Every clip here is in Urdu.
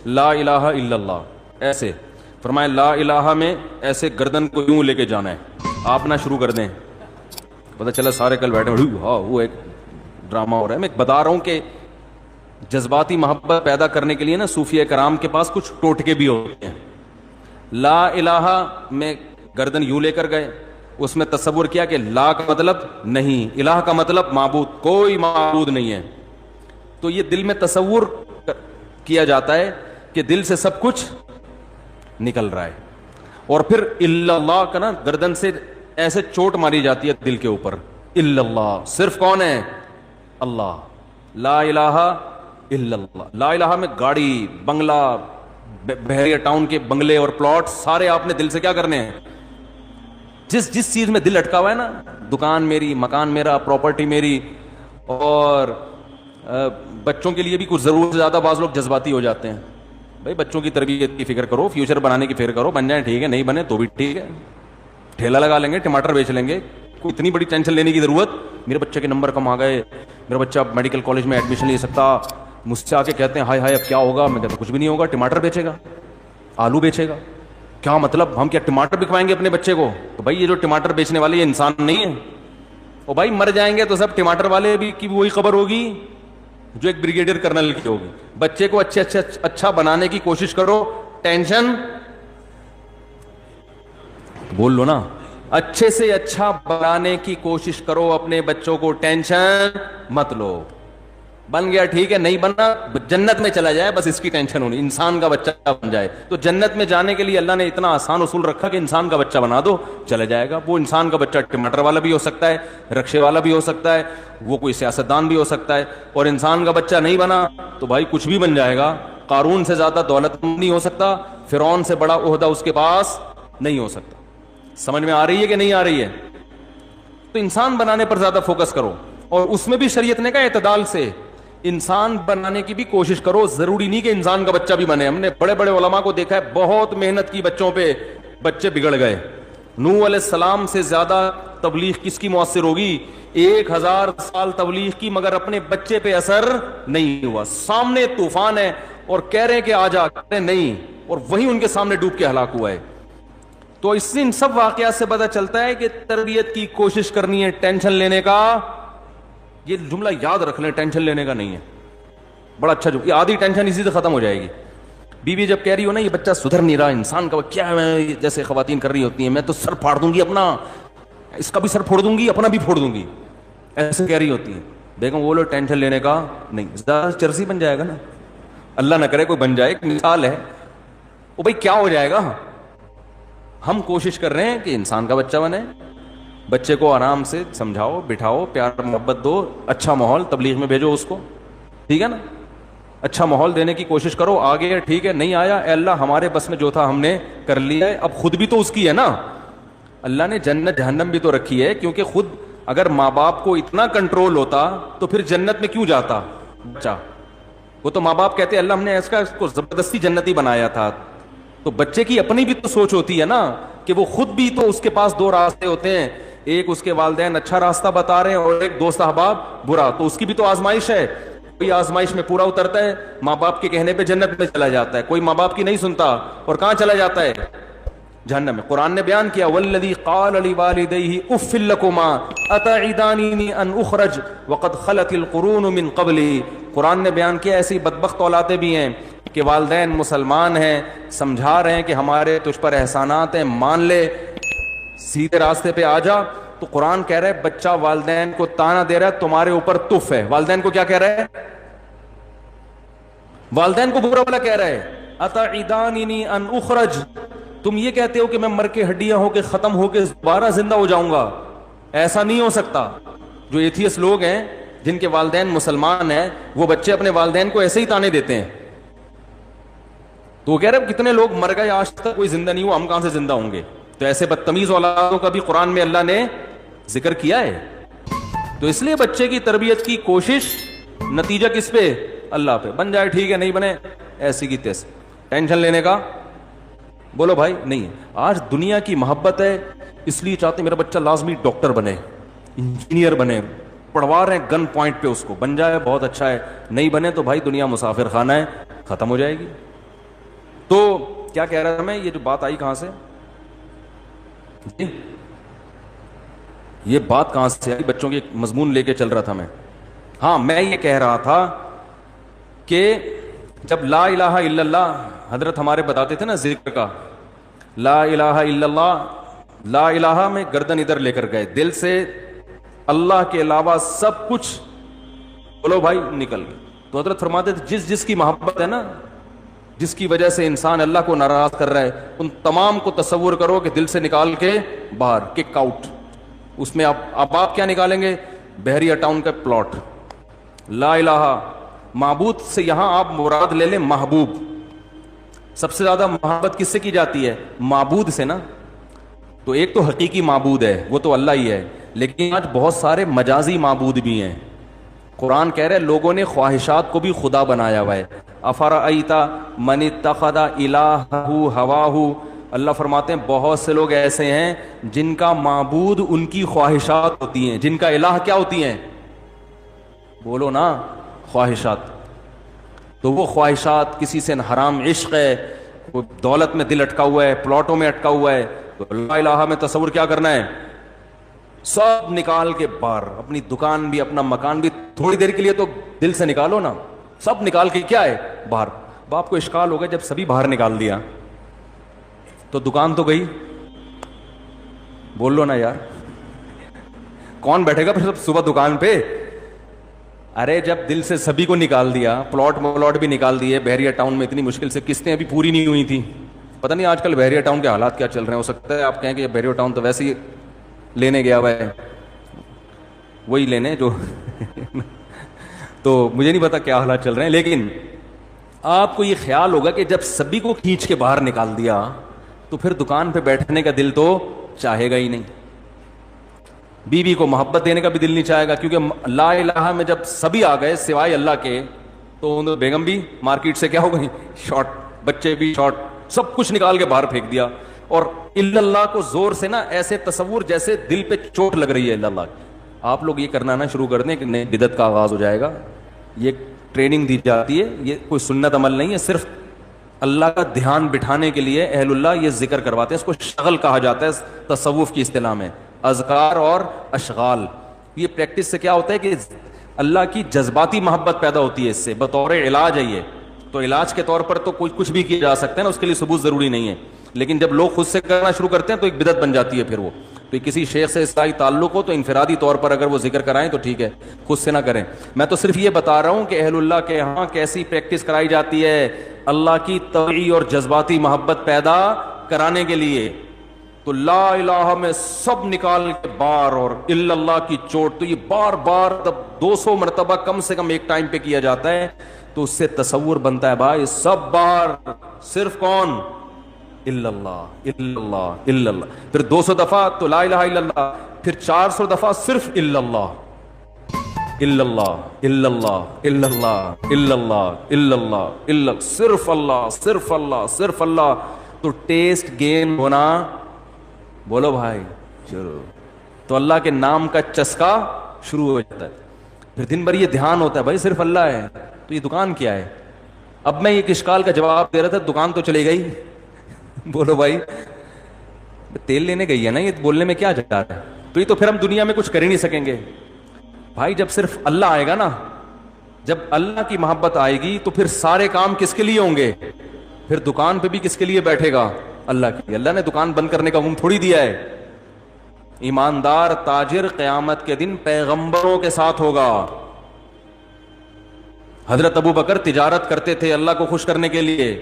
لا الہ الا اللہ ایسے فرمایا لا الہ میں ایسے گردن کو یوں لے کے جانا ہے. آپ نہ شروع کر دیں, پتہ چلا سارے کل بیٹھے ہاں وہ ایک ڈرامہ ہو رہا ہے. میں بتا رہا ہوں کہ جذباتی محبت پیدا کرنے کے لیے نا صوفیہ کرام کے پاس کچھ ٹوٹکے بھی ہوتے ہیں. لا الہ میں گردن یوں لے کر گئے, اس میں تصور کیا کہ لا کا مطلب نہیں, الہ کا مطلب معبود, کوئی معبود نہیں ہے. تو یہ دل میں تصور کیا جاتا ہے کہ دل سے سب کچھ نکل رہا ہے. اور پھر الا اللہ کا نا گردن سے ایسے چوٹ ماری جاتی ہے دل کے اوپر. الا اللہ صرف کون ہے؟ اللہ. لا الہ الا اللہ. لا الہ میں گاڑی, بنگلہ, بحریہ ٹاؤن کے بنگلے اور پلاٹ سارے آپ نے دل سے کیا کرنے ہیں؟ جس چیز میں دل اٹکا ہوا ہے نا, دکان میری, مکان میرا, پراپرٹی میری. اور بچوں کے لیے بھی کچھ ضرورت سے زیادہ بعض لوگ جذباتی ہو جاتے ہیں. بھائی بچوں کی تربیت کی فکر کرو, فیوچر بنانے کی فکر کرو, بن جائیں ٹھیک ہے, نہیں بنے تو بھی ٹھیک ہے, ٹھیلا لگا لیں گے, ٹماٹر بیچ لیں گے, کوئی اتنی بڑی ٹینشن لینے کی ضرورت. میرے بچے کے نمبر کم آ گئے, میرا بچہ میڈیکل کالج میں ایڈمیشن لے سکتا, مجھ سے آ کے کہتے ہیں ہائے ہائے اب کیا ہوگا, میں کہتا کچھ بھی نہیں ہوگا, ٹماٹر بیچے گا, آلو بیچے گا. کیا مطلب ہم کیا ٹماٹر بکوائیں گے اپنے بچے کو؟ تو بھائی یہ جو ٹماٹر بیچنے والے یہ انسان نہیں ہے. اور بھائی مر جائیں گے تو سب ٹماٹر والے بھی کی وہی خبر ہوگی جو ایک بریگیڈیئر کرنل کی ہوگی. بچے کو اچھا بنانے کی کوشش کرو, ٹینشن بول لو نا, اچھے سے اچھا بنانے کی کوشش کرو اپنے بچوں کو, ٹینشن مت لو. بن گیا ٹھیک ہے, نہیں بنا جنت میں چلا جائے, بس اس کی ٹینشن ہونی, انسان کا بچہ بن جائے. تو جنت میں جانے کے لیے اللہ نے اتنا آسان اصول رکھا کہ انسان کا بچہ بنا دو, چلا جائے گا. وہ انسان کا بچہ ٹماٹر والا بھی ہو سکتا ہے, رکشے والا بھی ہو سکتا ہے, وہ کوئی سیاستدان بھی ہو سکتا ہے. اور انسان کا بچہ نہیں بنا تو بھائی کچھ بھی بن جائے گا. قارون سے زیادہ دولت نہیں ہو سکتا, فرعون سے بڑا عہدہ اس کے پاس نہیں ہو سکتا. سمجھ میں آ رہی ہے کہ نہیں آ رہی ہے؟ تو انسان بنانے پر زیادہ فوکس کرو, اور اس میں بھی شریعت نے کہا اعتدال سے انسان بنانے کی بھی کوشش کرو. ضروری نہیں کہ انسان کا بچہ بھی بنے. ہم نے بڑے بڑے علماء کو دیکھا ہے بہت محنت کی بچوں پہ, بچے بگڑ گئے. نوح علیہ السلام سے زیادہ تبلیغ کس کی مؤثر ہوگی؟ 1000 سال تبلیغ کی, مگر اپنے بچے پہ اثر نہیں ہوا. سامنے طوفان ہے اور کہہ رہے ہیں کہ آ جا, کہتے نہیں, اور وہی ان کے سامنے ڈوب کے ہلاک ہوا ہے. تو اس سے ان سب واقعات سے پتہ چلتا ہے کہ تربیت کی کوشش کرنی ہے, ٹینشن لینے کا, یہ جملہ یاد رکھ لیں, ٹینشن لینے کا نہیں ہے. بڑا اچھا جو آدھی ٹینشن اسی سے ختم ہو جائے گی. بیوی جب کہہ رہی ہو نا یہ بچہ سدھر نہیں رہا, انسان کا کیا ہے, جیسے خواتین کر رہی ہوتی ہیں, میں تو سر پھاڑ دوں گی اپنا, اس کا بھی سر پھوڑ دوں گی, اپنا بھی پھوڑ دوں گی, ایسے کہہ رہی ہوتی ہیں. بیگم وہ لو ٹینشن لینے کا نہیں, زیادہ چرسی بن جائے گا نا, اللہ نہ کرے کوئی بن جائے, ایک مثال ہے. وہ بھائی کیا ہو جائے گا؟ ہم کوشش کر رہے ہیں کہ انسان کا بچہ بنے. بچے کو آرام سے سمجھاؤ, بٹھاؤ, پیار محبت دو, اچھا ماحول تبلیغ میں بھیجو اس کو, ٹھیک ہے نا, اچھا ماحول دینے کی کوشش کرو. آگے ٹھیک ہے, نہیں آیا, اے اللہ ہمارے بس میں جو تھا ہم نے کر لیا ہے, اب خود بھی تو اس کی ہے نا. اللہ نے جنت جہنم بھی تو رکھی ہے, کیونکہ خود اگر ماں باپ کو اتنا کنٹرول ہوتا تو پھر جنت میں کیوں جاتا بچہ؟ وہ تو ماں باپ کہتے اللہ ہم نے اس کو زبردستی جنتی بنایا تھا. تو بچے کی اپنی بھی تو سوچ ہوتی ہے نا کہ وہ خود بھی تو, اس کے پاس 2 راستے ہوتے ہیں, ایک اس کے والدین اچھا راستہ بتا رہے ہیں اور ایک دوست احباب برا, تو اس کی بھی تو آزمائش ہے. کوئی آزمائش میں پورا اترتا ہے, ماں باپ کے کہنے پہ جنت میں چلا جاتا ہے, کوئی ماں باپ کی نہیں سنتا اور کہاں چلا جاتا ہے؟ جہنم میں. قرآن نے بیان کیا والذی قال لوالدیہ اف لکما اتعداننی ان اخرج وقد خلت القرون من قبلی. قرآن نے بیان کیا ایسی بدبخت اولادیں بھی ہیں کہ والدین مسلمان ہیں, سمجھا رہے ہیں کہ ہمارے تجھ پر احسانات ہیں, مان لے, سیدھے راستے پہ آ جا. تو قرآن کہہ رہا ہے بچہ والدین کو تانا دے رہا ہے تمہارے اوپر تف ہے. والدین کو کیا کہہ رہا ہے؟ والدین کو برا بلا کہہ رہا ہے. اتعداننی ان اخرج, تم یہ کہتے ہو کہ میں مر کے ہڈیاں ہو کے ختم ہو کے دوبارہ زندہ ہو جاؤں گا. ایسا نہیں ہو سکتا. جو ایتھیس لوگ ہیں جن کے والدین مسلمان ہیں, وہ بچے اپنے والدین کو ایسے ہی تانے دیتے ہیں. تو وہ کہہ رہے کتنے لوگ مر گئے آج تک کوئی زندہ نہیں ہوا, ہم کہاں سے زندہ ہوں گے؟ تو ایسے بدتمیز اولادوں کا بھی قرآن میں اللہ نے ذکر کیا ہے. تو اس لیے بچے کی تربیت کی کوشش, نتیجہ کس پہ؟ اللہ پہ. بن جائے ٹھیک ہے, نہیں بنے ایسی کی تیسے. ٹینشن لینے کا بولو بھائی نہیں. آج دنیا کی محبت ہے, اس لیے چاہتے میرا بچہ لازمی ڈاکٹر بنے, انجینئر بنے, پڑھوا رہے ہیں گن پوائنٹ پہ اس کو, بن جائے بہت اچھا ہے, نہیں بنے تو بھائی دنیا مسافر خانہ ہے, ختم ہو جائے گی. تو کیا کہہ رہا تھا میں, یہ جو بات آئی کہاں سے جی, یہ بات کہاں سے آئی, بچوں کے مضمون لے کے چل رہا تھا میں. ہاں میں یہ کہہ رہا تھا کہ جب لا الہ الا اللہ حضرت ہمارے بتاتے تھے نا ذکر کا, لا الہ الا اللہ, لا الہ میں گردن ادھر لے کر گئے, دل سے اللہ کے علاوہ سب کچھ بولو بھائی نکل گئے. تو حضرت فرماتے تھے جس جس کی محبت ہے نا, جس کی وجہ سے انسان اللہ کو ناراض کر رہا ہے, ان تمام کو تصور کرو کہ دل سے نکال کے باہر کک آؤٹ. اس میں آپ کیا نکالیں گے, بحریہ ٹاؤن کا پلاٹ. لا الہ معبود سے یہاں آپ مراد لے لیں محبوب. سب سے زیادہ محبت کس سے کی جاتی ہے, معبود سے نا. تو ایک تو حقیقی معبود ہے وہ تو اللہ ہی ہے, لیکن آج بہت سارے مجازی معبود بھی ہیں. قرآن کہہ رہے لوگوں نے خواہشات کو بھی خدا بنایا ہوا ہے. افرأیت من اتخذ الہہ ہواہ, اللہ فرماتے ہیں بہت سے لوگ ایسے ہیں جن کا معبود ان کی خواہشات ہوتی ہیں, جن کا الہ کیا ہوتی ہیں, بولو نا خواہشات. تو وہ خواہشات کسی سے حرام عشق ہے, وہ دولت میں دل اٹکا ہوا ہے, پلاٹوں میں اٹکا ہوا ہے, تو لا الہ میں تصور کیا کرنا ہے, سب نکال کے باہر. اپنی دکان بھی اپنا مکان بھی تھوڑی دیر کے لیے تو دل سے نکالو نا, سب نکال کے کیا ہے باہر. باپ کو اشکال ہوگا جب سبھی باہر نکال دیا تو دکان تو گئی, بول لو نا یار, کون بیٹھے گا پھر صبح دکان پہ. ارے جب دل سے سبھی کو نکال دیا, پلاٹ بھی نکال دیے. بحریہ ٹاؤن میں اتنی مشکل سے قسطیں ابھی پوری نہیں ہوئی تھی, پتہ نہیں آج کل بحریہ ٹاؤن کے حالات کیا چل رہے ہیں. ہو سکتا ہے آپ کہیں کہ بحریہ ٹاؤن تو ویسے ہی لینے گیا ہوا ہے, وہی لینے جو تو مجھے نہیں پتا کیا حالات چل رہے ہیں, لیکن آپ کو یہ خیال ہوگا کہ جب سبھی کو کھینچ کے باہر نکال دیا تو پھر دکان پہ بیٹھنے کا دل تو چاہے گا ہی نہیں. بیوی کو محبت دینے کا بھی دل نہیں چاہے گا, کیونکہ لا الہ میں جب سبھی آ گئے سوائے اللہ کے تو بیگم بھی مارکیٹ سے کیا ہو گئی شارٹ, بچے بھی شارٹ, سب کچھ نکال کے باہر پھینک دیا. اور الا اللہ کو زور سے نا ایسے تصور جیسے دل پہ چوٹ لگ رہی ہے الا اللہ. آپ لوگ یہ کرنا نا شروع کر دیں کہ نہیں بدعت کا آغاز ہو جائے گا. یہ ٹریننگ دی جاتی ہے, یہ کوئی سنت عمل نہیں ہے, صرف اللہ کا دھیان بٹھانے کے لیے اہل اللہ یہ ذکر کرواتے ہیں. اس کو شغل کہا جاتا ہے تصوف کی اصطلاح میں, اذکار اور اشغال. یہ پریکٹس سے کیا ہوتا ہے کہ اللہ کی جذباتی محبت پیدا ہوتی ہے اس سے, بطور علاج ہے یہ. تو علاج کے طور پر تو کچھ بھی کیا جا سکتا ہے نا, اس کے لیے ثبوت ضروری نہیں ہے. لیکن جب لوگ خود سے کرنا شروع کرتے ہیں تو ایک بدعت بن جاتی ہے. پھر وہ تو کسی شیخ سے اصلاحی تعلق ہو تو انفرادی طور پر اگر وہ ذکر کرائیں تو ٹھیک ہے, خود سے نہ کریں. میں تو صرف یہ بتا رہا ہوں کہ اہل اللہ کے ہاں کیسی پریکٹس کرائی جاتی ہے اللہ کی طبعی اور جذباتی محبت پیدا کرانے کے لیے. تو لا الہ میں سب نکال کے بار, اور الا اللہ کی چوٹ. تو یہ بار بار 200 مرتبہ کم سے کم ایک ٹائم پہ کیا جاتا ہے, تو اس سے تصور بنتا ہے بھائی سب بار, صرف کون, الا اللہ الا اللہ الا اللہ. پھر 200 دفعہ تو لا الہ الا اللہ, پھر 400 دفعہ صرف الا اللہ الا اللہ الا اللہ الا اللہ الا اللہ الا اللہ الا, صرف اللہ صرف اللہ صرف اللہ. تو ٹیسٹ گین ہونا, بولو بھائی شروع, تو اللہ کے نام کا چسکا شروع ہو جاتا ہے. پھر دن بھر یہ دھیان ہوتا ہے بھائی صرف اللہ ہے, تو یہ دکان کیا ہے. اب میں ایک اشکال کا جواب دے رہا تھا, دکان تو چلے گئی, بولو بھائی تیل لینے گئی ہے نا, یہ بولنے میں کیا جا رہا ہے. تو یہ تو پھر ہم دنیا میں کچھ کر ہی نہیں سکیں گے بھائی. جب صرف اللہ آئے گا نا, جب اللہ کی محبت آئے گی تو پھر سارے کام کس کے لیے ہوں گے, پھر دکان پہ بھی کس کے لیے بیٹھے گا, اللہ کی. اللہ نے دکان بند کرنے کا حکم تھوڑی دیا ہے. ایماندار تاجر قیامت کے دن پیغمبروں کے ساتھ ہوگا. حضرت ابو بکر تجارت کرتے تھے اللہ کو خوش کرنے کے لیے,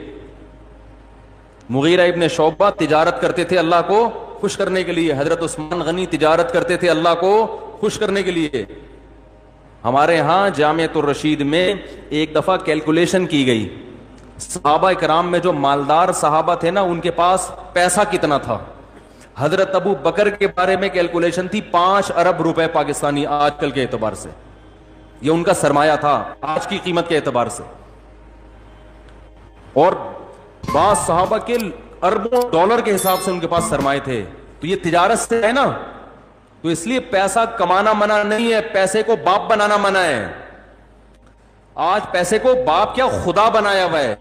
مغیرہ ابن شعبہ تجارت کرتے تھے اللہ کو خوش کرنے کے لیے, حضرت عثمان غنی تجارت کرتے تھے اللہ کو خوش کرنے کے لیے. ہمارے ہاں جامعۃ الرشید میں ایک دفعہ کیلکولیشن کی گئی, صحابہ کرام میں جو مالدار صحابہ تھے نا ان کے پاس پیسہ کتنا تھا. حضرت ابو بکر کے بارے میں کیلکولیشن تھی 5 ارب روپے پاکستانی آج کل کے اعتبار سے, یہ ان کا سرمایہ تھا آج کی قیمت کے اعتبار سے. اور بعض صحابہ کے اربوں ڈالر کے حساب سے ان کے پاس سرمایہ تھے. تو یہ تجارت سے ہے نا, تو اس لیے پیسہ کمانا منع نہیں ہے, پیسے کو باپ بنانا منع ہے. آج پیسے کو باپ کیا خدا بنایا ہوا ہے.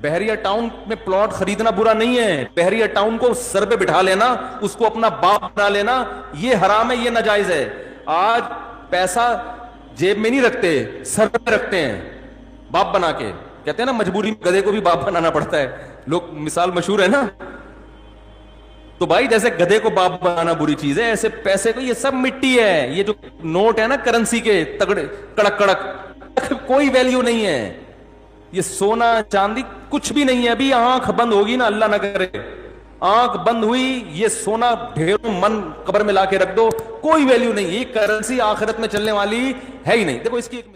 بحریہ ٹاؤن میں پلاٹ خریدنا برا نہیں ہے, بحریہ ٹاؤن کو سر پہ بٹھا لینا, اس کو اپنا باپ بنا لینا, یہ حرام ہے, یہ ناجائز ہے. آج پیسہ جیب میں نہیں رکھتے, سر پہ رکھتے ہیں باپ بنا کے. کہتے ہیں نا مجبوری میں گدھے کو بھی باپ بنانا پڑتا ہے, لوگ مثال مشہور ہے نا. تو بھائی جیسے گدھے کو باپ بنانا بری چیز ہے, ایسے پیسے کو, یہ سب مٹی ہے. یہ جو نوٹ ہے نا کرنسی کے تگڑے کڑک کڑک, کوئی ویلیو نہیں ہے. یہ سونا چاندی کچھ بھی نہیں ہے. ابھی آنکھ بند ہوگی نا, اللہ نہ کرے آنکھ بند ہوئی, یہ سونا ڈھیروں من قبر میں لا کے رکھ دو, کوئی ویلیو نہیں. یہ کرنسی آخرت میں چلنے والی ہے ہی نہیں. دیکھو اس کی ایک